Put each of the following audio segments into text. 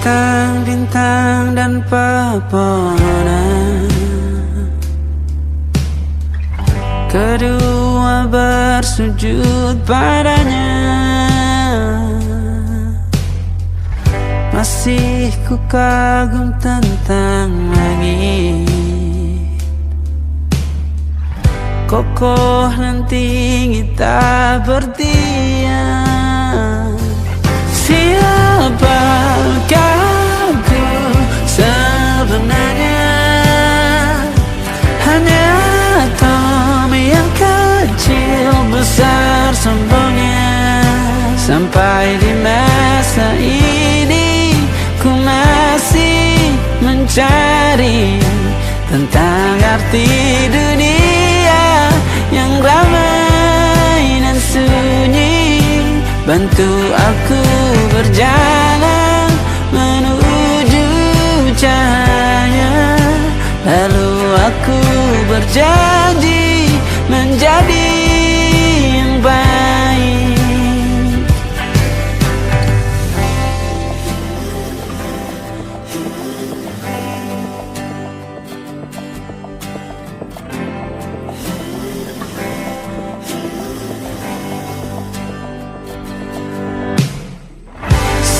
bintang-bintang dan pepohonan, kedua bersujud padanya. Masih ku kagum tentang langit, kokoh dan tinggi tak bertiang. Siapakah aku sebenarnya? Hanya Tommy yang kecil besar sombongnya. Sampai di masa ini ku masih mencari tentang arti dunia yang ramai dan sunyi. Bantu aku berjalan menuju cahaya, lalu aku berjanji menjadi yang baik.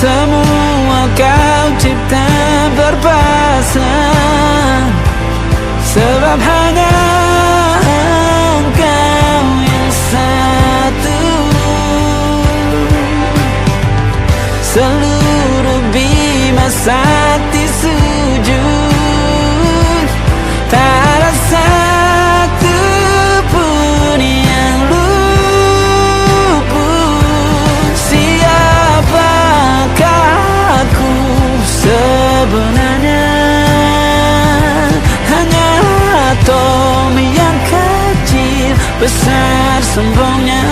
Semua kau cipta berpasang, sebab hanya Engkau yang satu. Seluruh bima sakti sujud, tak ada satu pun yang luput. Siapakah aku sebenarnya? Hanya Tommy yang kecil besar sombongnya.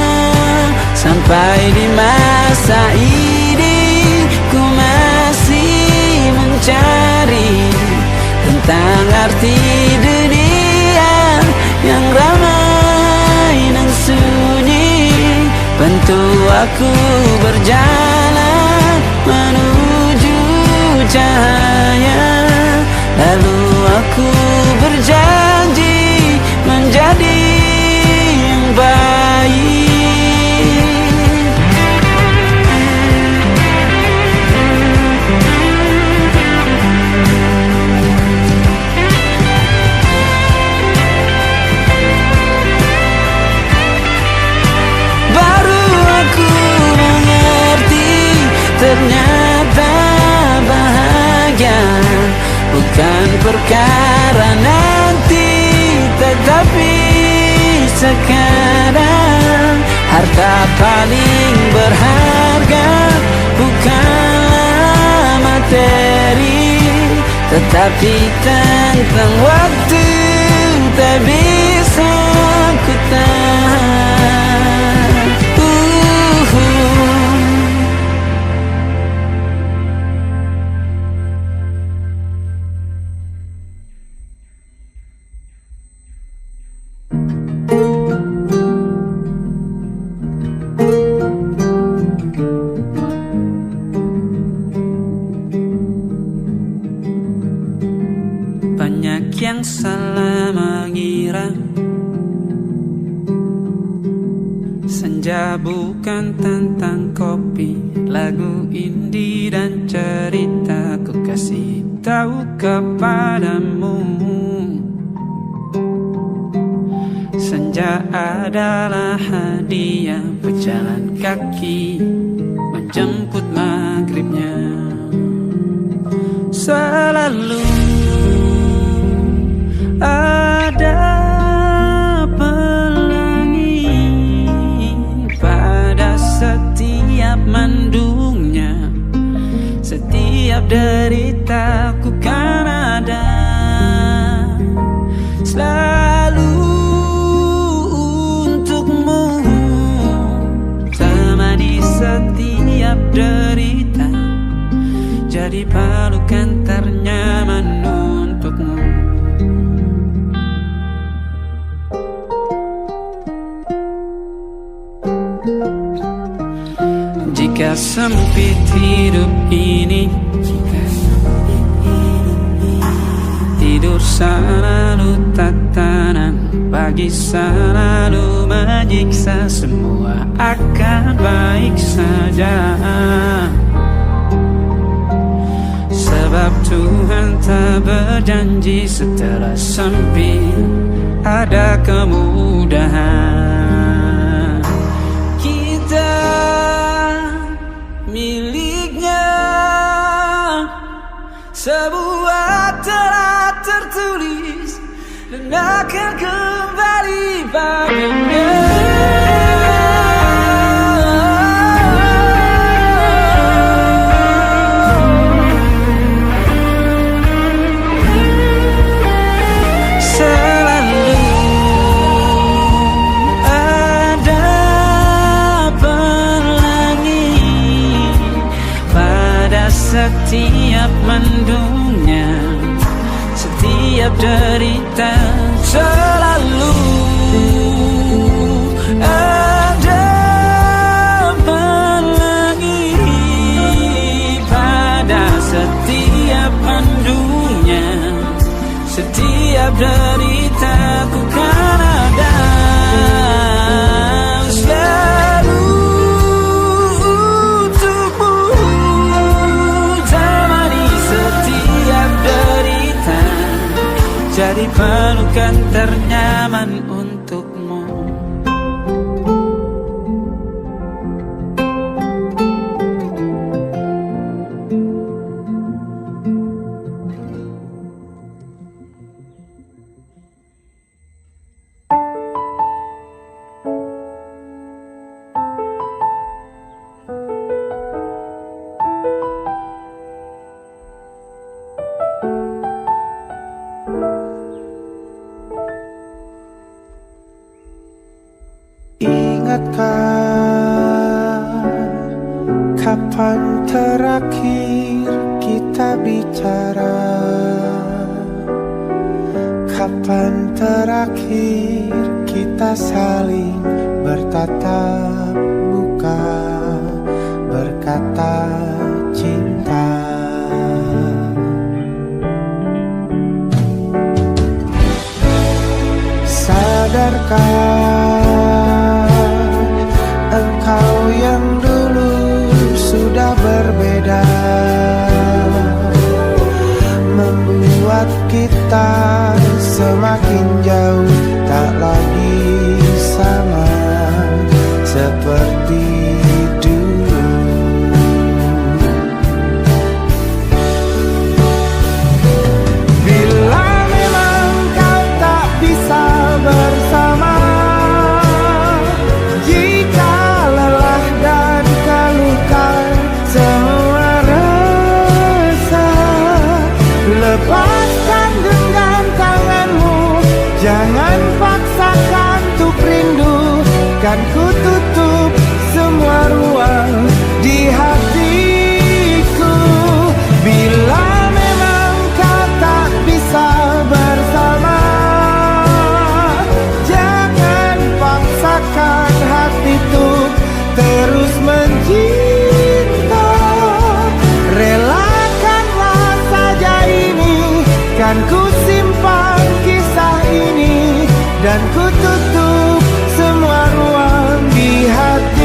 Sampai di masa ini ku masih mencari tentang arti dunia yang ramai dan sunyi. Bantu aku berjalan menuju cahaya, lalu aku berjanji menjadi yang baik. Baru aku mengerti, ternyata bahagia bukan perkara nanti, tetapi sekarang. Harta paling berharga bukanlah materi, tetapi tentang waktu tak bisa ku tahan. Banyak yang salah mengira senja bukan tentang kopi, lagu indie dan cerita. Ku kasih tahu kepadamu, senja adalah hadiah pejalan kaki menjemput maghribnya. Selalu ada pelangi pada setiap mendungnya. Setiap derita ku kan ada selalu untukmu, temani setiap derita, jadi pelukan ternyaman untukmu. Jika sempit hidup ini, tidur selalu tatanan, pagi selalu menyiksa, semua akan baik saja. Sebab Tuhan tak berjanji setelah sempit ada kemudahan. Kita miliknya, sebuah telah tertulis dan akan kembali padanya. Setiap mendungnya, setiap derita, selalu ada pelangi. Pada setiap mendungnya, setiap derita, ku kan ada. Jadi pelukan ternyaman untukmu. Ingatkah kapan terakhir kita bicara? Kapan terakhir kita saling bertatap muka, berkata cinta? Sadarkah engkau yang dulu sudah berbeda, membuat kita semakin jauh, tak lagi sama seperti dulu. Bila memang kau tak bisa bersama, lepaskan genggam tanganmu, jangan paksakan untuk rindu. Kan ku tutup semua ruang di hatiku. Bila memang kau tak bisa bersama, jangan paksakan hati untuk terus mencinta. Relakanlah saja ini, kan ku simpan kisah ini, dan ku tutup semua ruang di hatiku.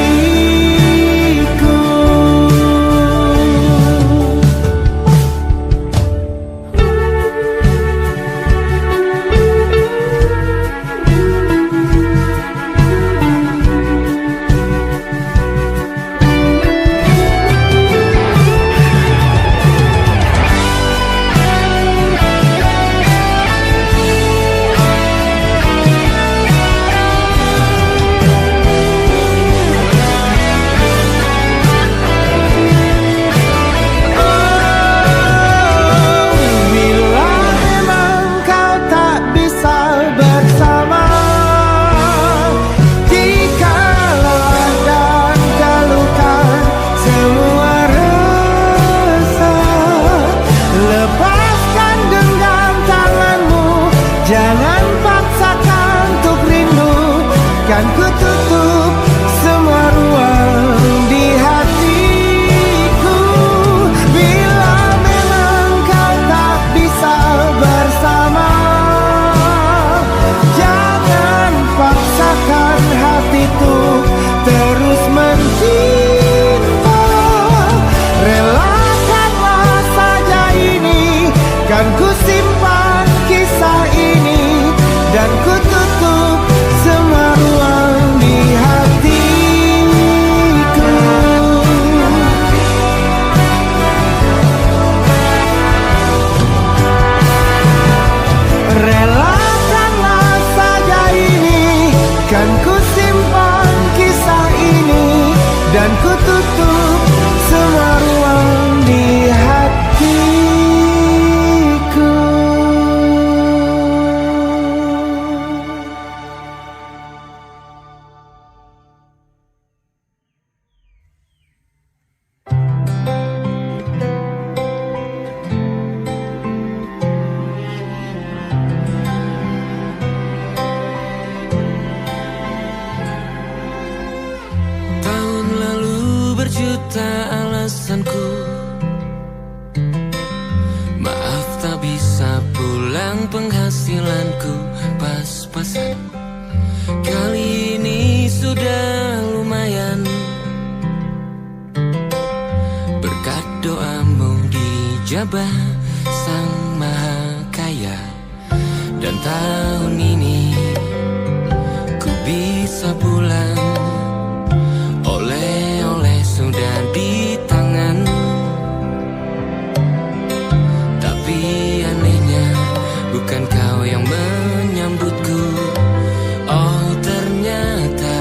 bisa alasanku. Maaf tak bisa pulang, penghasilanku pas-pasan. Kali ini sudah lumayan, berkat doamu dijabah Sang Maha Kaya. Dan tahun ini ku bisa pulang, oleh-oleh sudah di tangan. Tapi anehnya bukan kau yang menyambutku. Oh ternyata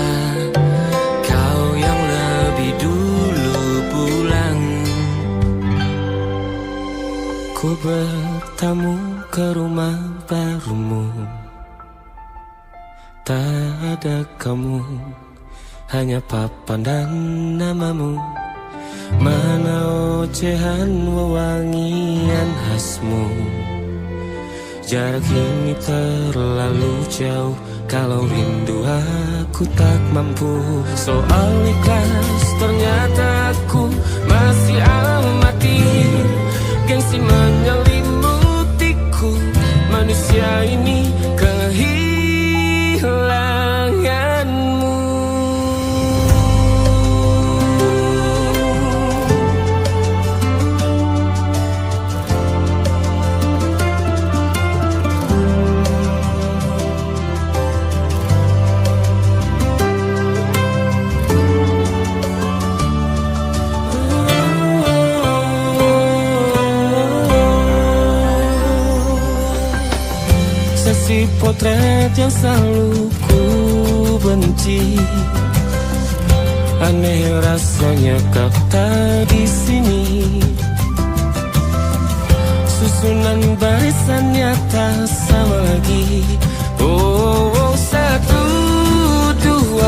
kau yang lebih dulu pulang. Ku bertamu ke rumah barumu, tak ada kamu, hanya papan dan namamu. Mana ocehan wewangian khasmu. Jarak ini terlalu jauh, kalau rindu aku tak mampu. Soal ikhlas ternyata aku masih amati. Gengsi menyelimutiku, manusia ini kehilanganmu. Si potret yang selalu ku benci, aneh rasanya kau tak di sini. Susunan barisannya tak sama lagi. Oh, oh, 1, 2,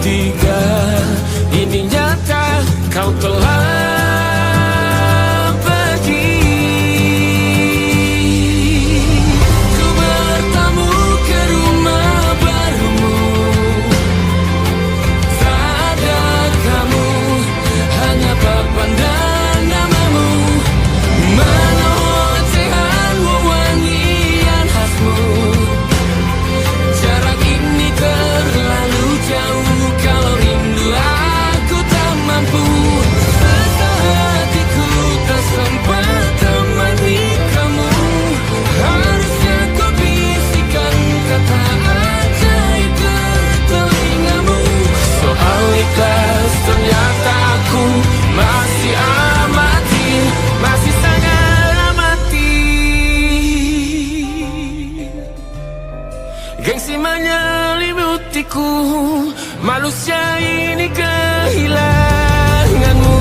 3, ini nyata kau telah ternyata aku masih amati, masih sangat amati. Gengsi menyelimutiku, manusia ini kehilanganmu.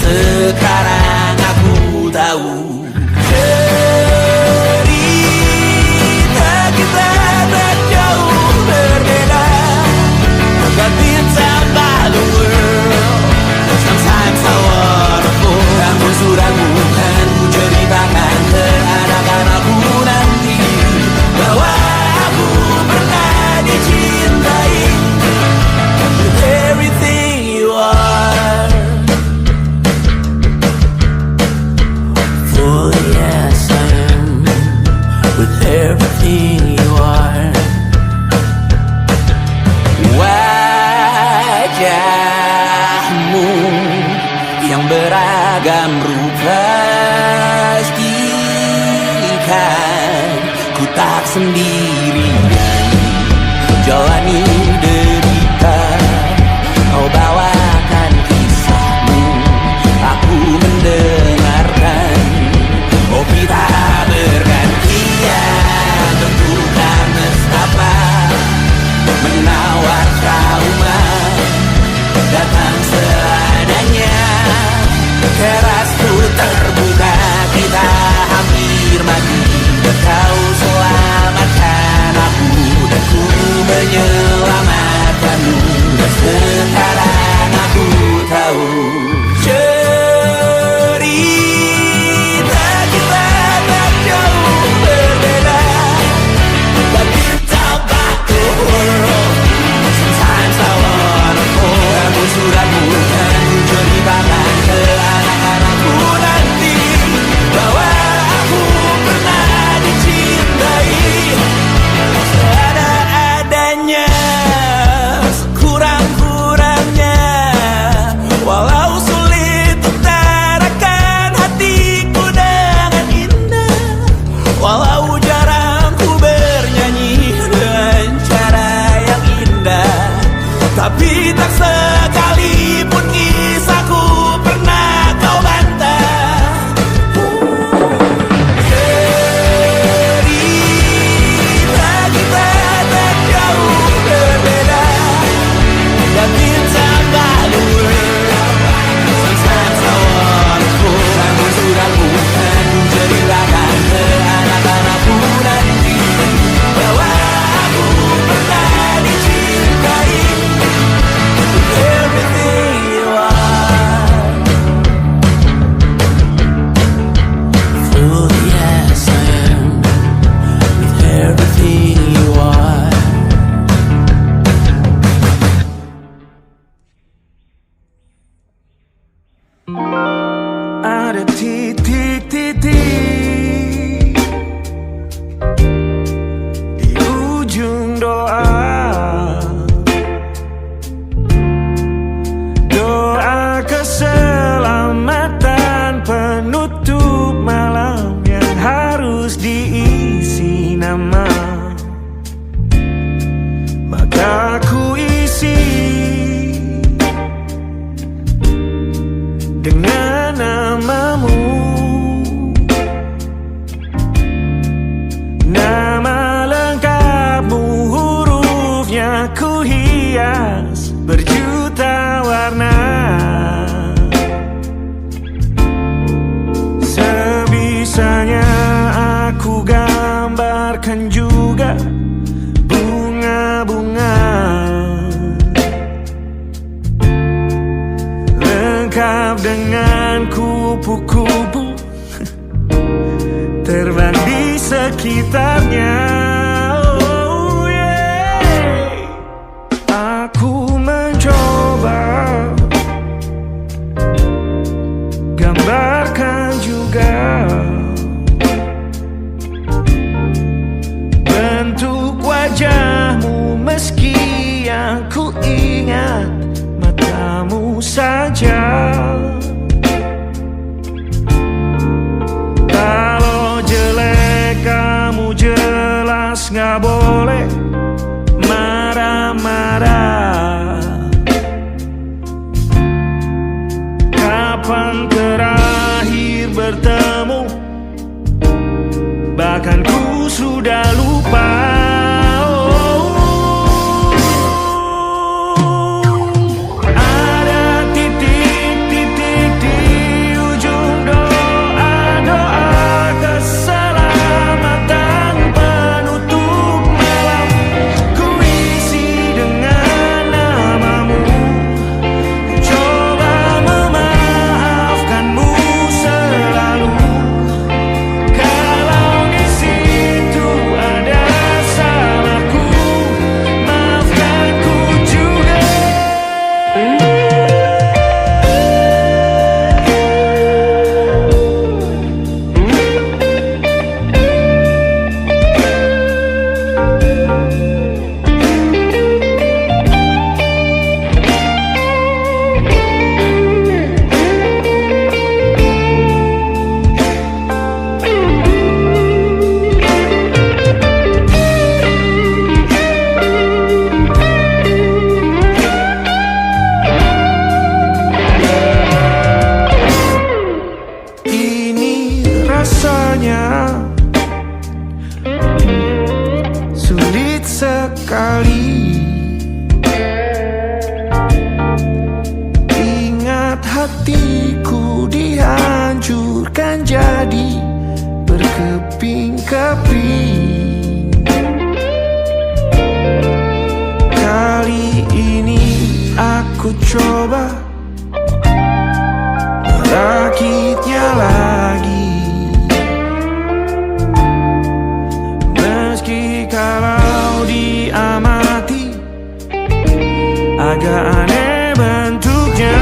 Sekarang aku tahu cerita kita tak jauh berbeda. But it's about the world. Sometimes I beragam rupa. Pastikan ku tak sendirian jalani derita. Kau bawakan kisahmu, aku mendengarkan. Oh kita bergantian, tentukan nestapa menawar trauma. Datang seadanya, terasku terbuka. Kita hampir mati, kau selamatkan aku, dan ku menyelamatkanmu. Dan sekarang aku tahu cerita kita tak jauh berbeda. But it's about the world. Sometimes I wanna fall. Kamu sudah bukan ceritakan ke anak-anakku nanti bahwa aku pernah dicintai seadanya, sekurang-kurangnya. Walau sulit utarakan hatiku dengan indah, walau jarang ku bernyanyi dengan cara yang indah, tapi tak sekalipun kisahku pernah kau bantah. Cerita kita tak jauh berbeda, dan kita balur. Sometimes I wanna fall. Kamu sudah bukan ceritakan ke anak-anakku nanti bahwa aku pernah dicintai. Everything you are, fully as I am, with everything you are. Ada titik-titik di ujung doa, doa keselamatan penutup malam yang harus diisi nama. Maka ku isi dengan namamu, nama lengkapmu, hurufnya ku hias berjuta warna. Sebisanya aku gambarkan juga bunga-bunga, lengkap dengan kupu-kupu terbang di sekitarnya. Oh yeah. Aku mencoba gambarkan juga bentuk wajahmu, meski yang ku ingat matamu saja. Kalau jelek kamu jelas gak boleh marah-marah. Kapan terakhir bertemu, bahkan ku sudah lupa. Ada titik sepi. Kali ini aku coba merakitnya lagi. Meski kalau diamati agak aneh bentuknya.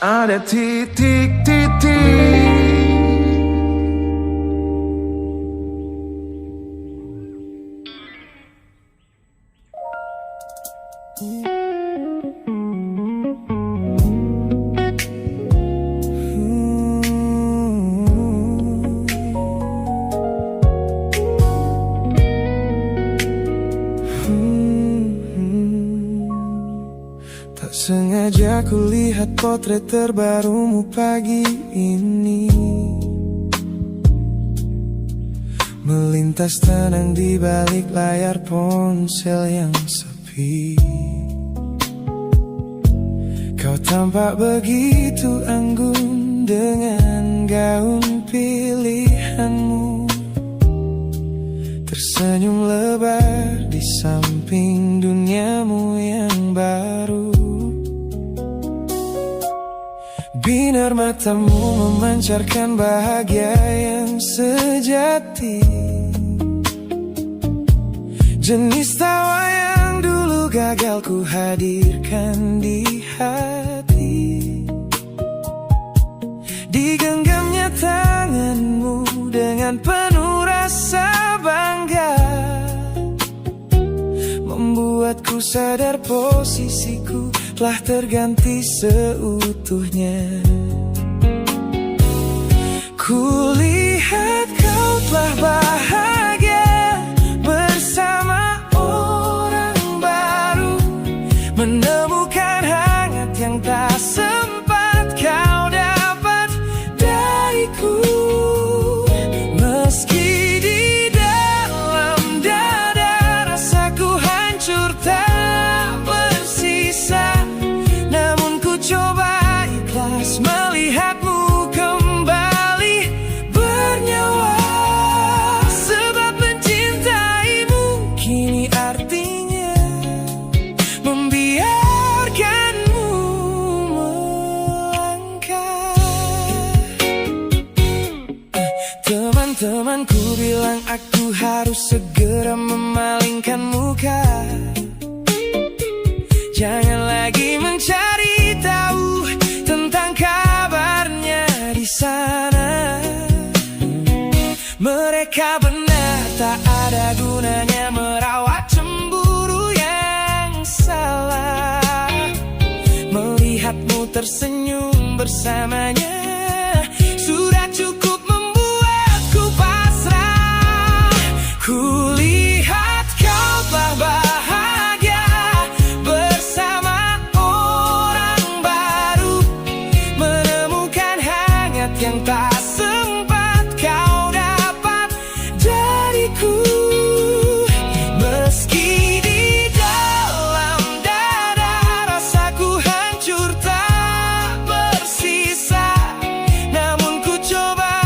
Ada titik-titik. Tak sengaja ku lihat potret terbarumu pagi ini, melintas tenang di balik layar ponsel yang sepi. Kau tampak begitu anggun dengan gaun pilihanmu, tersenyum lebar di samping duniamu yang baru. Binar matamu memancarkan bahagia yang sejati, jenis tawa yang dulu gagal ku hadirkan di hati. Digenggamnya tanganmu dengan penuh rasa bangga, membuatku sadar posisiku telah terganti seutuhnya. Kulihat kau telah bahagia bersama orang baru, menemukan hangat yang tak sempat kau dapat dariku. Meski di dalam dada rasaku hancur tak bersisa, namun ku coba ikhlas melihatmu kembali bernyawa. Sebab mencintaimu kini artinya membiarkanmu melangkah. Teman-temanku bilang aku harus segera memalingkan muka, jangan lagi mencari tahu tentang kabarnya di sana. Mereka benar, tak ada gunanya merawat cemburu yang salah. Melihatmu tersenyum bersamanya sudah cukup membuatku pasrah. Kulihat kau telah bahagia bersama orang baru, menemukan hangat yang tak sempat kau dapat dariku. Meski di dalam dada rasaku hancur tak bersisa, namun ku coba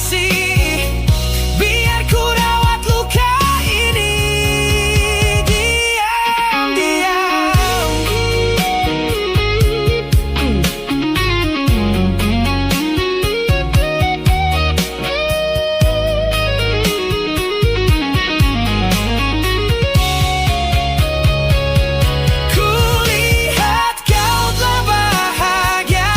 kasih, biar ku rawat luka ini diam-diam. Kulihat kau telah bahagia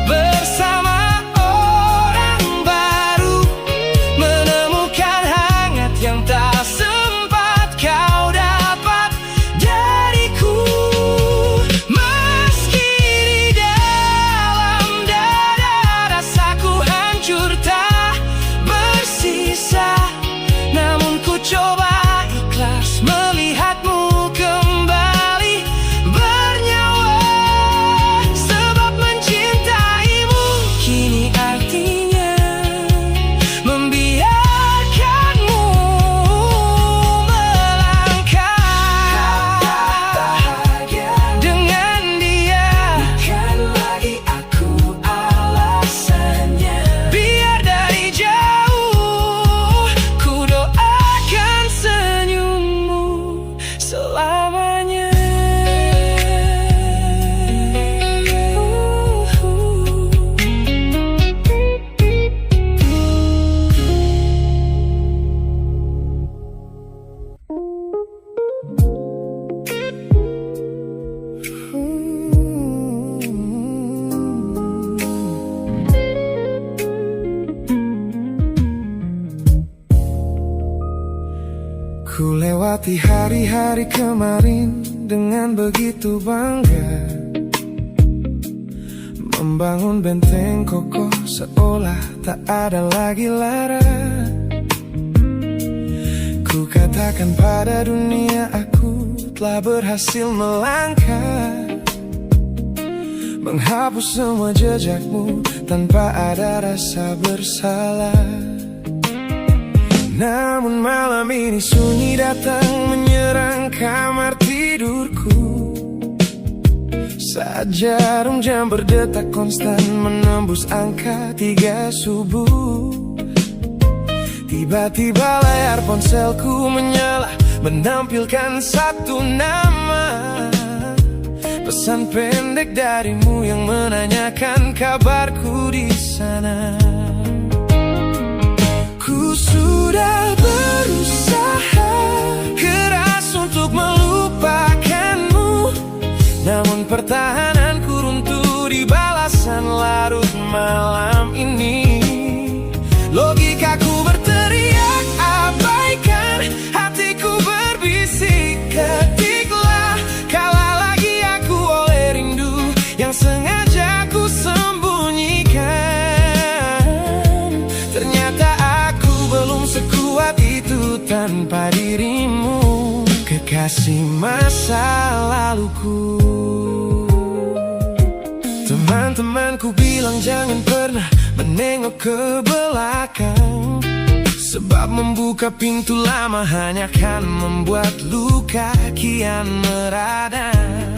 bersama orang baru, menemukan hangat yang tak sempat kau dapat dariku. Meski di dalam dada rasaku hancur tak bersisa, namun ku coba ikhlas melihatmu kembali bernyawa. Sebab mencintaimu kini artinya membiarkanmu melangkah dengan dia. Bukan lagi aku alasannya. Biar dari jauh ku doakan senyummu selamanya. Ku lewati hari-hari kemarin dengan begitu bangga, membangun benteng kokoh seolah tak ada lagi lara. Ku katakan pada dunia aku telah berhasil melangkah, menghapus semua jejakmu tanpa ada rasa bersalah. Namun malam ini sunyi datang menyerang kamar tidurku, saat jarum jam berdetak konstan menembus angka 3 subuh. Tiba-tiba layar ponselku menyala, menampilkan satu nama, pesan pendek darimu yang menanyakan kabarku di sana. Ku sudah berusaha keras untuk melupakanmu, namun pertahananku runtuh di balasan larut malam ini. Logikaku berteriak abaikan, hatiku berbisik ketiklah, kalah lagi aku oleh rindu yang sengaja ku sembunyikan. Ternyata aku belum sekuat itu tanpa dirimu, kekasih masa laluku. Teman-temanku bilang jangan pernah menengok ke belakang, sebab membuka pintu lama hanya akan membuat luka kian meradang.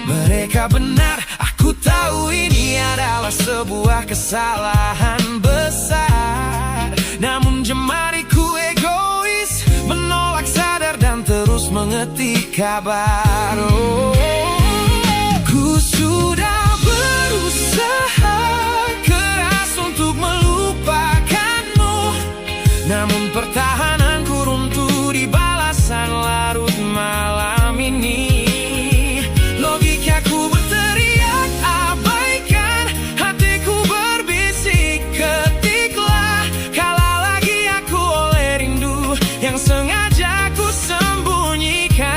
Mereka benar, aku tahu ini adalah sebuah kesalahan besar. Namun jemariku egois, menolak sadar dan terus mengetik kabar. Ku sudah berusaha keras untuk melupakanmu, namun pertahananku runtuh di balasan larut malam ini. Logikaku berteriak abaikan, hatiku berbisik ketiklah, kalah lagi aku oleh rindu yang sengaja ku sembunyikan.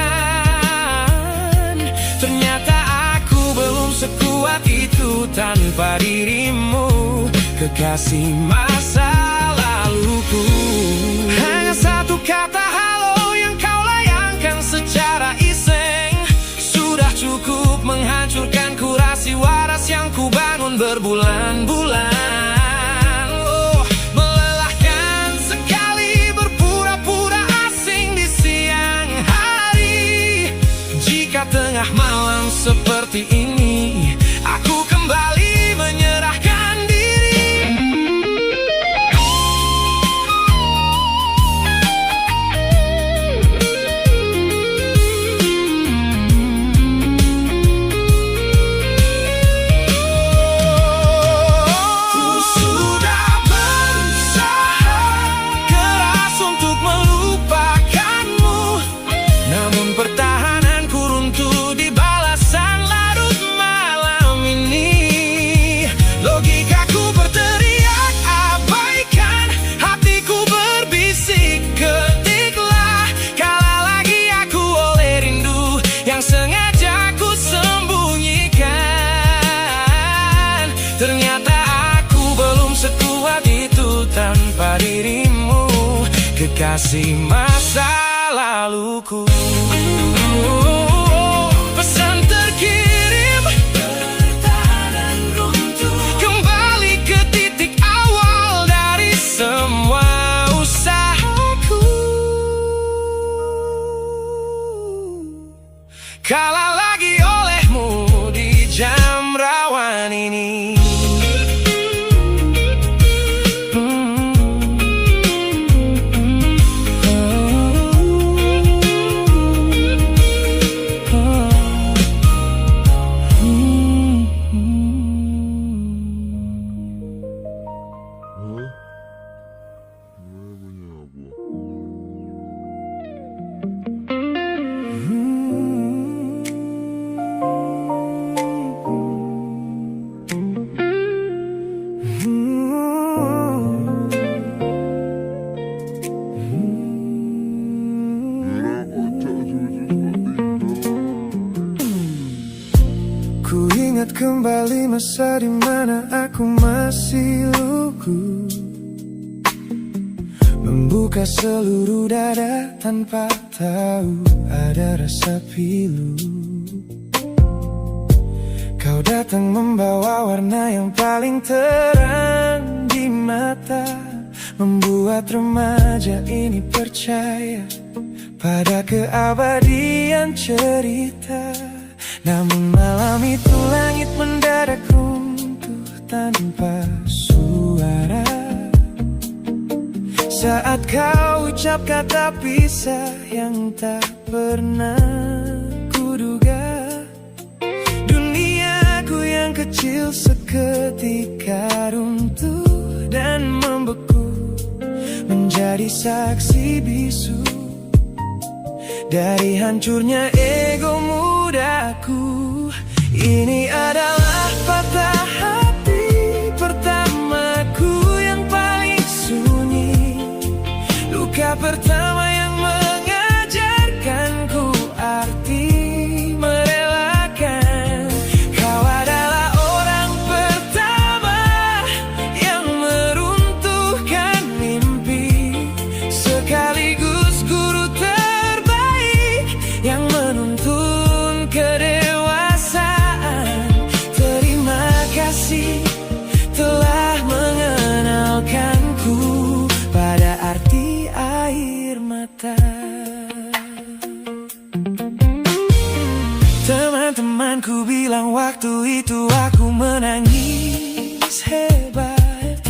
Ternyata aku belum sekuat itu tanpa dirimu, kekasih masa laluku. Hanya satu kata halo yang kau layangkan secara iseng, sudah cukup menghancurkan kurasi waras yang ku bangun berbulan-bulan. Oh, melelahkan sekali berpura-pura asing di siang hari. Jika tengah malam seperti ini aku kembali menyerahkan diri. kasih masa laluku. Pesan terkirim, bertahan runtuh, kembali ke titik awal dari semua usahaku. Kalah lagi olehmu di jam rawan ini. Ku ingat kembali masa dimana aku masih lugu, membuka seluruh dada tanpa tahu ada rasa pilu. Kau datang membawa warna yang paling terang di mata, membuat remaja ini percaya pada keabadian cerita. Namun malam itu langit mendadak runtuh tanpa suara, saat kau ucap kata pisah yang tak pernah kuduga. Duniaku yang kecil seketika runtuh dan membeku, menjadi saksi bisu dari hancurnya ego mudaku. Ini adalah patah hati pertamaku yang paling sunyi, luka pertama yang mengajarkanku arti merelakan. Kau adalah orang pertama yang meruntuhkan mimpi, sekaligus guru terbaik yang menuntun kedewasaan. Terima kasih telah mengenalkanku pada arti air mata. Teman-temanku bilang waktu itu aku menangis hebat,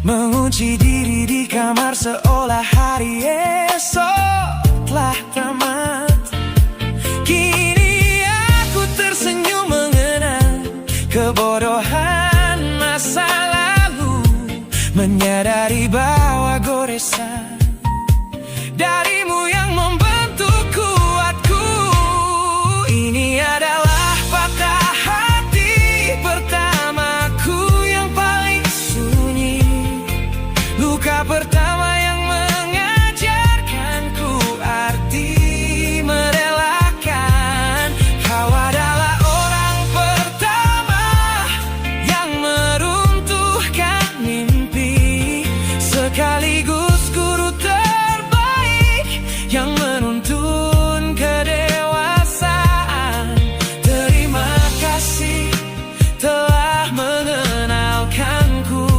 mengunci diri di kamar seolah hari esok telah tamat. Kini aku tersenyum mengenang kebodohan masa lalu, menyadari bahwa goresan darimu yang membentuk kuatku. Ini adalah patah hati pertamaku yang paling sunyi, luka pertama yang mengajarkanku arti merelakan. Kau adalah orang pertama yang meruntuhkan mimpi, sekaligus guru terbaik yang menuntun kedewasaan. Terima kasih telah mengenalkanku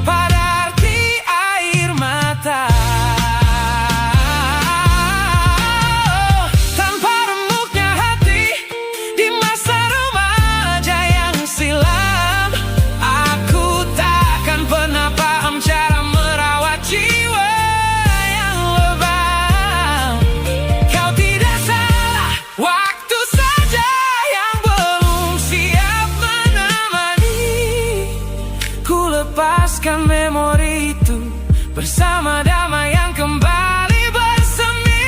pada arti air mata. Tanpa remuknya hati di masa remaja yang silam, aku takkan pernah paham cara merawat jiwa yang lebam. Kau tidak salah, waktu saja yang belum siap menemani. Ku lepaskan memori itu bersama damai yang kembali bersemi.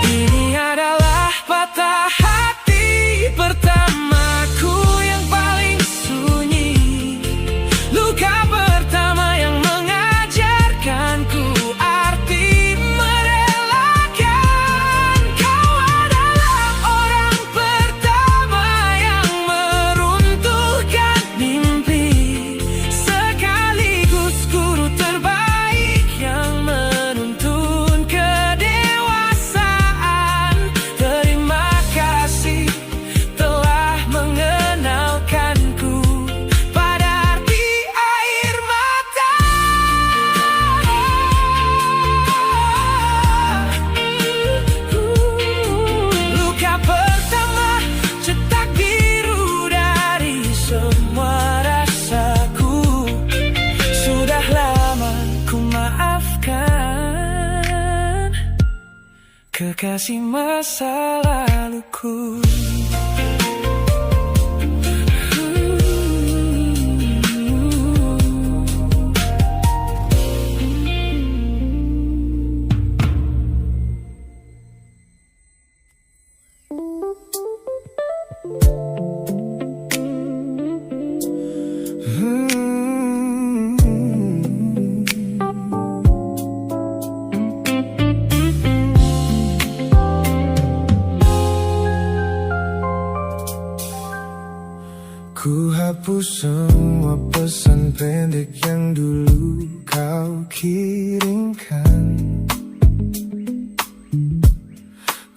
Ini adalah patah hati pertamaku yang paling sunyi, luka pertama yang mengajarkan kekasih masa laluku. Ku hapus semua pesan pendek yang dulu kau kirimkan.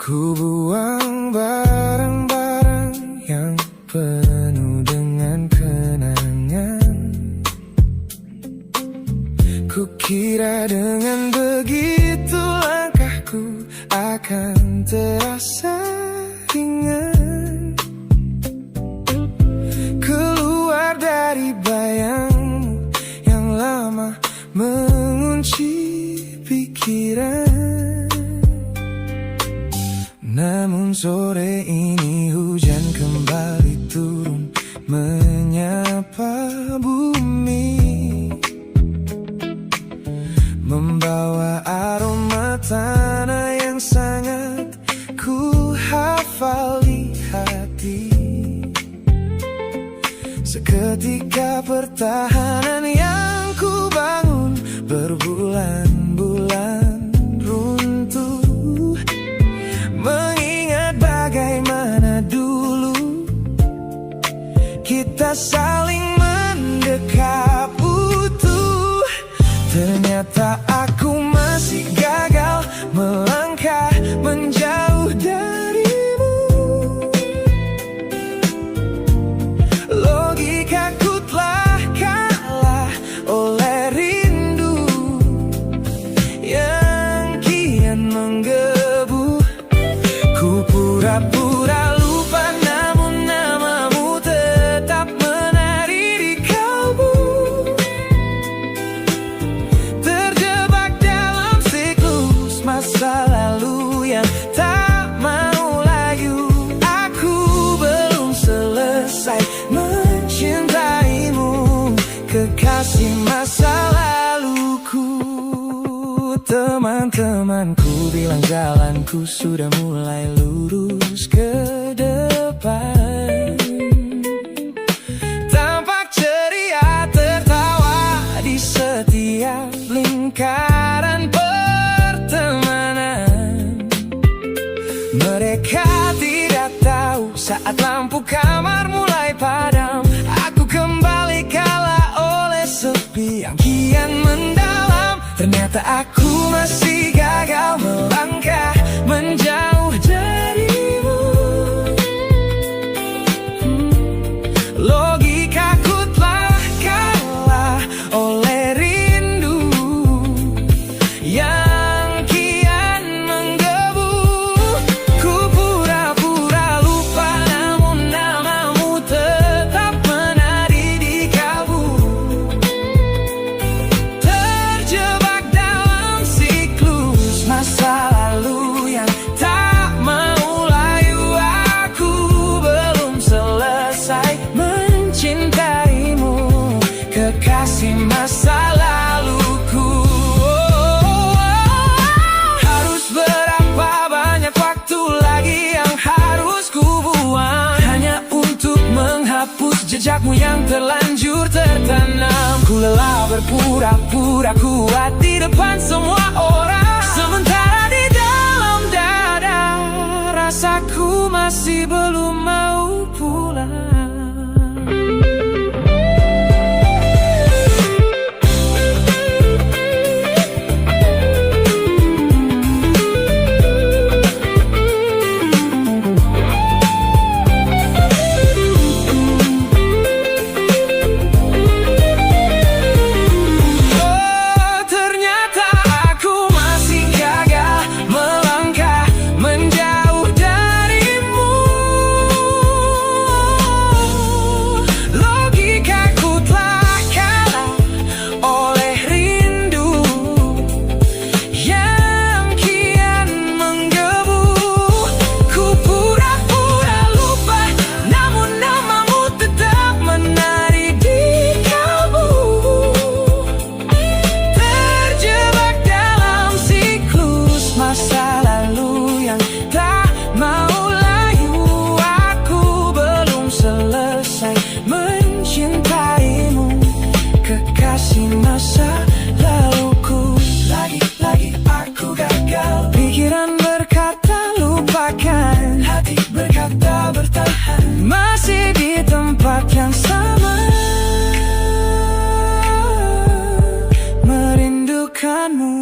Ku buang barang-barang yang penuh dengan kenangan. Ku kira dengan begitu langkahku akan terasa ringan. Keluar dari bayangmu yang lama mengunci pikiran. Namun sore ini hujan kembali turun menyapa bumi, membawa aroma tanah yang sangat ku hafal di hati. Seketika pertahanan yang ku bangun berbulan-bulan runtuh. Mengingat bagaimana dulu kita saling mendekap utuh. Ternyata aku masih gagal melangkah menjauh darimu. Logikaku telah kalah oleh rindu yang kian menggebu. Ku pura-pura lupa namun namamu tetap menari di kalbu. Terjebak dalam siklus masa lalu yang tak mau layu. Aku belum selesai mencintaimu, kekasih masa laluku. Teman-temanku bilang jalanku sudah mulai lurus ke depan. Tampak ceria tertawa di setiap lingkaran pertemanan. Mereka tidak tahu saat lampu kamar mulai padam, aku kembali kalah oleh sepi yang kian mendalam. Ternyata aku masih gagal melangkah menjauh darimu. Logikaku telah kalah oleh rindu yang kian menggebu. Ku pura-pura lupa namun namamu tetap menari di kalbu. Terjebak dalam siklus masa lalu yang tak mau layu. Aku belum selesai mencintaimu, kekasih masa laluku. Harus berapa banyak waktu lagi yang harus ku buang hanya untuk menghapus jejakmu yang terlanjur tertanam. Ku lelah berpura-pura kuat di depan semua orang, sementara di dalam dada rasaku masih belum mau pulang. Ternyata aku melupakanmu.